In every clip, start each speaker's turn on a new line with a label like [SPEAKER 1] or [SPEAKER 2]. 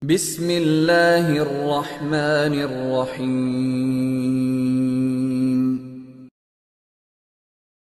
[SPEAKER 1] بسم اللہ الرحمن الرحیم۔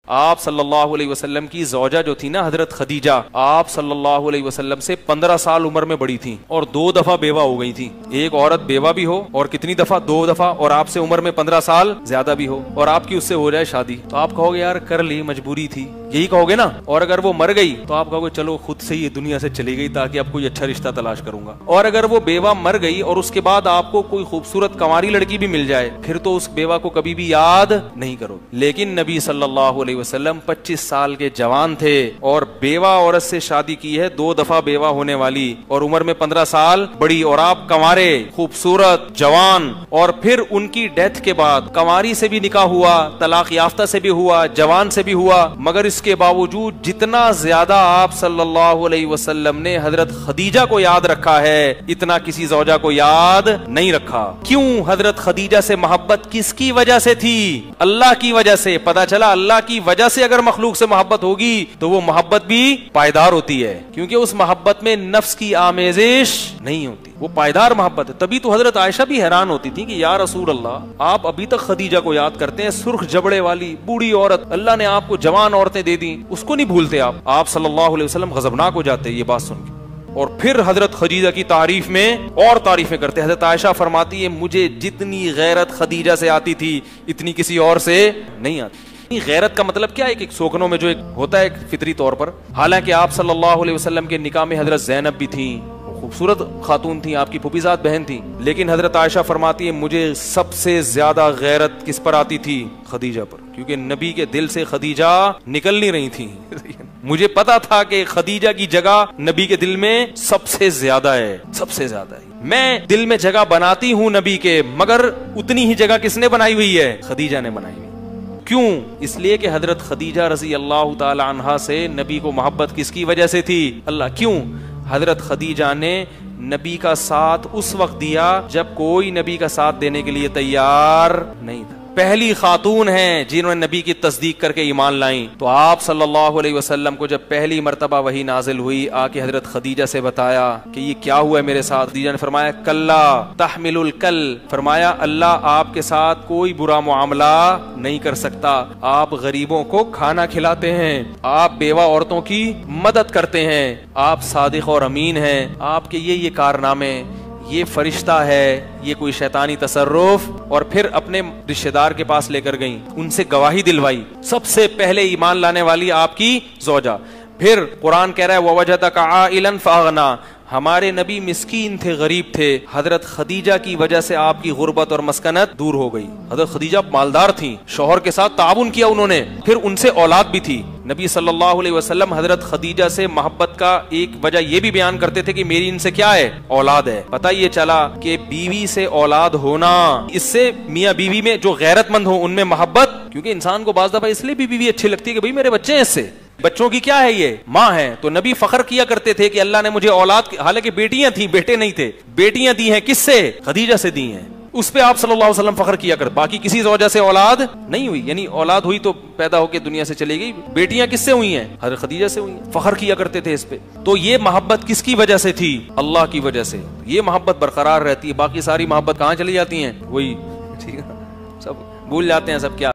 [SPEAKER 2] آپ صلی اللہ علیہ وسلم کی زوجہ جو تھی نا حضرت خدیجہ، آپ صلی اللہ علیہ وسلم سے 15 سال عمر میں بڑی تھی اور 2 دفعہ بیوہ ہو گئی تھی۔ ایک عورت بیوہ بھی ہو اور کتنی دفعہ؟ 2 دفعہ، اور آپ سے عمر میں 15 سال زیادہ بھی ہو، اور آپ کی اس سے ہو جائے شادی، تو آپ کہو گے یار کر لی، مجبوری تھی، یہی کہو گے نا۔ اور اگر وہ مر گئی تو آپ کہو گے چلو خود سے یہ دنیا سے چلی گئی تاکہ اب کوئی اچھا رشتہ تلاش کروں گا۔ اور اگر وہ بیوہ مر گئی اور اس کے بعد آپ کو کوئی خوبصورت کنواری لڑکی بھی مل جائے، پھر تو اس بیوہ کو کبھی بھی یاد نہیں کرو۔ لیکن نبی صلی اللہ علیہ وسلم 25 سال کے جوان تھے اور بیوہ عورت سے شادی کی ہے، 2 دفعہ بیوہ ہونے والی، اور عمر میں 15 سال بڑی، اور آپ کنوارے، خوبصورت، جوان، اور پھر ان کی ڈیتھ کے بعد کنواری سے بھی نکاح ہوا، طلاق یافتہ سے بھی ہوا، جوان سے بھی ہوا، مگر اس کے باوجود جتنا زیادہ آپ صلی اللہ علیہ وسلم نے حضرت خدیجہ کو یاد رکھا ہے اتنا کسی زوجہ کو یاد نہیں رکھا۔ کیوں؟ حضرت خدیجہ سے محبت کس کی وجہ سے تھی؟ اللہ کی وجہ سے۔ پتا چلا اللہ کی وجہ سے اگر مخلوق سے محبت ہوگی تو وہ محبت بھی پائیدار ہوتی ہے، کیونکہ اس محبت میں نفس کی آمیزش نہیں ہوتی، وہ پائیدار محبت ہے۔ تبھی تو حضرت عائشہ بھی حیران ہوتی تھی کہ یا رسول اللہ، آپ ابھی تک خدیجہ کو یاد کرتے ہیں، سرخ جبڑے والی بوڑھی عورت، اللہ نے آپ کو جوان عورتیں دے دی، اس کو نہیں بھولتے آپ صلی اللہ علیہ وسلم غضبناک ہو جاتے یہ بات سن کے، اور پھر حضرت خدیجہ کی تعریف میں اور تعریفیں کرتے۔ حضرت عائشہ فرماتی ہے مجھے جتنی غیرت خدیجہ سے آتی تھی اتنی کسی اور سے نہیں آتی۔ غیرت کا مطلب کیا ہے؟ ایک سوکنوں میں جو ایک ہوتا ہے فطری طور پر، حالانکہ آپ صلی اللہ علیہ وسلم کے نکاح میں حضرت زینب بھی تھیں، خوبصورت خاتون تھیں، آپ کی پھوپھیزاد بہن تھیں، لیکن حضرت عائشہ فرماتی ہے مجھے سب سے زیادہ غیرت کس پر آتی تھی؟ خدیجہ پر، کیونکہ نبی کے دل سے خدیجہ نکل نہیں رہی تھی۔ مجھے پتا تھا کہ خدیجہ کی جگہ نبی کے دل میں سب سے زیادہ ہے، سب سے زیادہ ہے۔ میں دل میں جگہ بناتی ہوں نبی کے، مگر اتنی ہی جگہ کس نے بنائی ہوئی ہے؟ خدیجہ نے بنائی ہوئی۔ کیوں؟ اس لیے کہ حضرت خدیجہ رضی اللہ تعالی عنہا سے نبی کو محبت کس کی وجہ سے تھی؟ اللہ۔ کیوں؟ حضرت خدیجہ نے نبی کا ساتھ اس وقت دیا جب کوئی نبی کا ساتھ دینے کے لیے تیار نہیں تھا۔ پہلی خاتون ہیں جنہوں نے نبی کی تصدیق کر کے ایمان لائیں، تو آپ صلی اللہ علیہ وسلم کو جب پہلی مرتبہ وحی نازل ہوئی، آ کے حضرت خدیجہ سے بتایا کہ یہ کیا ہوا ہے میرے ساتھ۔ خدیجہ نے فرمایا کلا تحمل الکل، فرمایا اللہ آپ کے ساتھ کوئی برا معاملہ نہیں کر سکتا، آپ غریبوں کو کھانا کھلاتے ہیں، آپ بیوہ عورتوں کی مدد کرتے ہیں، آپ صادق اور امین ہیں، آپ کے یہ کارنامے، یہ فرشتہ ہے، یہ کوئی شیطانی تصرف۔ اور پھر اپنے رشتہ دار کے پاس لے کر گئیں، ان سے گواہی دلوائی، سب سے پہلے ایمان لانے والی آپ کی زوجہ۔ پھر قرآن کہہ رہا ہے وَوَجَدَكَ عَائِلًا فَأَغْنَىٰ، ہمارے نبی مسکین تھے، غریب تھے، حضرت خدیجہ کی وجہ سے آپ کی غربت اور مسکنت دور ہو گئی۔ حضرت خدیجہ مالدار تھیں، شوہر کے ساتھ تعاون کیا انہوں نے، پھر ان سے اولاد بھی تھی۔ نبی صلی اللہ علیہ وسلم حضرت خدیجہ سے محبت کا ایک وجہ یہ بھی بیان کرتے تھے کہ میری ان سے کیا ہے؟ اولاد ہے۔ پتہ یہ چلا کہ بیوی سے اولاد ہونا، اس سے میاں بیوی میں جو غیرت مند ہو ان میں محبت، کیونکہ انسان کو بعض دفعہ اس لیے بیوی اچھی لگتی ہے کہ بھئی میرے بچے ہیں، اس سے بچوں کی کیا ہے، یہ ماں ہے۔ تو نبی فخر کیا کرتے تھے کہ اللہ نے مجھے اولاد، حالانکہ بیٹیاں تھیں، بیٹے نہیں تھے، بیٹیاں دی ہیں، کس سے؟ خدیجہ سے دی ہیں۔ اس پہ آپ صلی اللہ علیہ وسلم فخر کیا کرتے، باقی کسی زوجہ سے اولاد نہیں ہوئی، یعنی اولاد ہوئی تو پیدا ہو کے دنیا سے چلی گئی، بیٹیاں کس سے ہوئی ہیں؟ حضرت خدیجہ سے ہوئی ہیں، فخر کیا کرتے تھے اس پہ۔ تو یہ محبت کس کی وجہ سے تھی؟ اللہ کی وجہ سے۔ یہ محبت برقرار رہتی ہے، باقی ساری محبت کہاں چلی جاتی ہیں؟ وہی ٹھیک ہے، سب بھول جاتے ہیں سب کیا